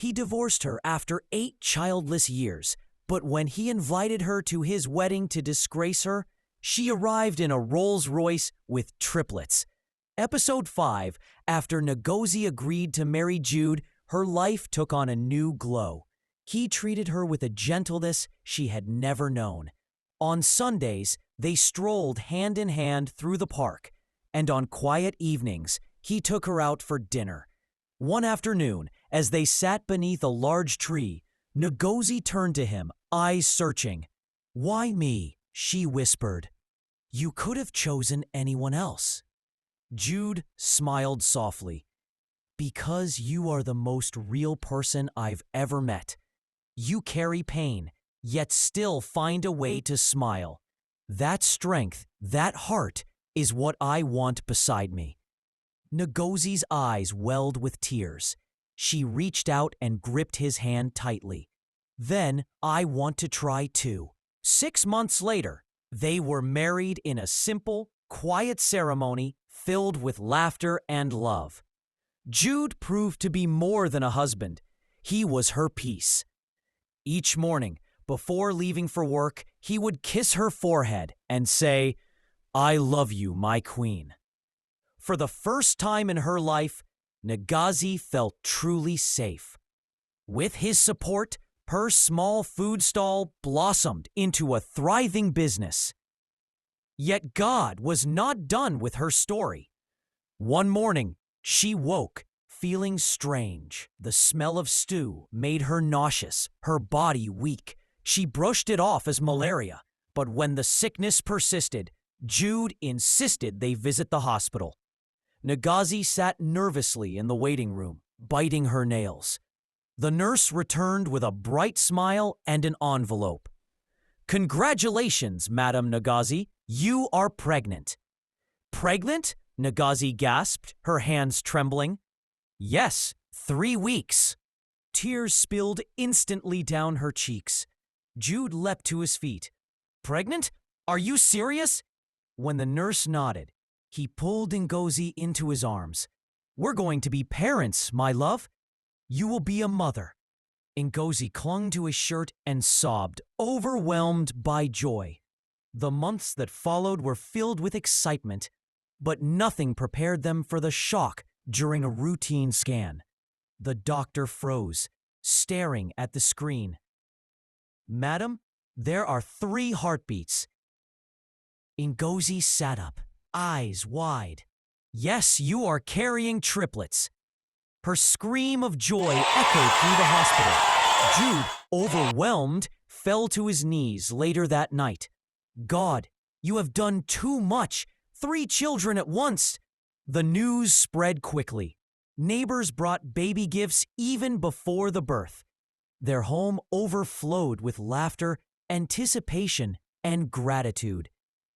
He divorced her after 8 childless years, but when he invited her to his wedding to disgrace her, she arrived in a Rolls-Royce with triplets. Episode 5, after Ngozi agreed to marry Jude, her life took on a new glow. He treated her with a gentleness she had never known. On Sundays, they strolled hand in hand through the park, and on quiet evenings, he took her out for dinner. One afternoon, as they sat beneath a large tree, Ngozi turned to him, eyes searching. "Why me?" she whispered. "You could have chosen anyone else." Jude smiled softly. "Because you are the most real person I've ever met. You carry pain, yet still find a way to smile. That strength, that heart, is what I want beside me." Ngozi's eyes welled with tears. She reached out and gripped his hand tightly. "Then I want to try too." 6 months later, they were married in a simple, quiet ceremony filled with laughter and love. Jude proved to be more than a husband. He was her peace. Each morning, before leaving for work, he would kiss her forehead and say, "I love you, my queen." For the first time in her life, Ngozi felt truly safe. With his support, her small food stall blossomed into a thriving business. Yet God was not done with her story. One morning, she woke, feeling strange. The smell of stew made her nauseous, her body weak. She brushed it off as malaria, but when the sickness persisted, Jude insisted they visit the hospital. Ngozi sat nervously in the waiting room, biting her nails. The nurse returned with a bright smile and an envelope. "Congratulations, Madam Ngozi, you are pregnant." "Pregnant?" Ngozi gasped, her hands trembling. "Yes, 3 weeks." Tears spilled instantly down her cheeks. Jude leapt to his feet. "Pregnant? Are you serious?" When the nurse nodded, he pulled Ngozi into his arms. "We're going to be parents, my love. You will be a mother." Ngozi clung to his shirt and sobbed, overwhelmed by joy. The months that followed were filled with excitement, but nothing prepared them for the shock during a routine scan. The doctor froze, staring at the screen. "Madam, there are 3 heartbeats." Ngozi sat up, eyes wide. "Yes, you are carrying triplets." Her scream of joy echoed through the hospital. Jude, overwhelmed, fell to his knees later that night. "God, you have done too much. 3 children at once." The news spread quickly. Neighbors brought baby gifts even before the birth. Their home overflowed with laughter, anticipation, and gratitude.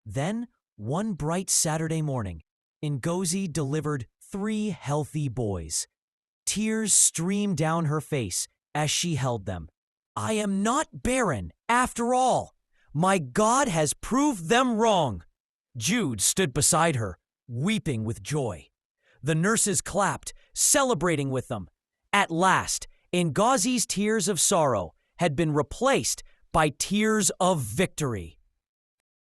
Then, one bright Saturday morning, Ngozi delivered 3 healthy boys. Tears streamed down her face as she held them. "I am not barren, after all. My God has proved them wrong." Jude stood beside her, weeping with joy. The nurses clapped, celebrating with them. At last, Ngozi's tears of sorrow had been replaced by tears of victory.